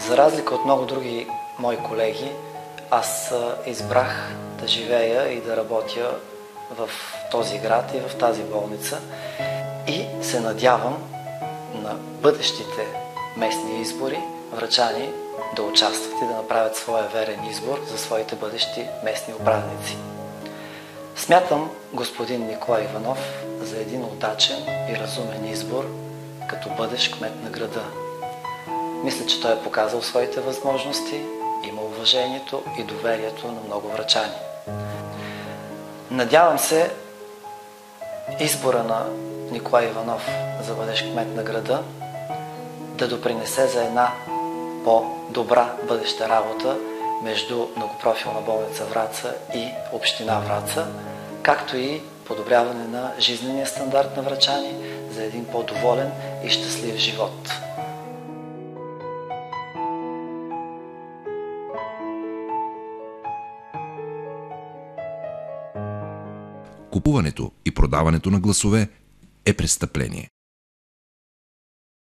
За разлика от много други мои колеги, аз избрах да живея и да работя в този град и в тази болница и се надявам на бъдещите местни избори врачани да участват и да направят своя верен избор за своите бъдещи местни управници. Смятам господин Николай Иванов за един удачен и разумен избор като бъдещ кмет на града. Мисля, че той е показал своите възможности, има уважението и доверието на много врачани. Надявам се избора на Николай Иванов за бъдещ кмет на града да допринесе за една по-добра бъдеща работа между Многопрофилна болница Враца и Община Враца, както и подобряване на жизнения стандарт на врачани за един по-доволен и щастлив живот. Купуването и продаването на гласове е престъпление.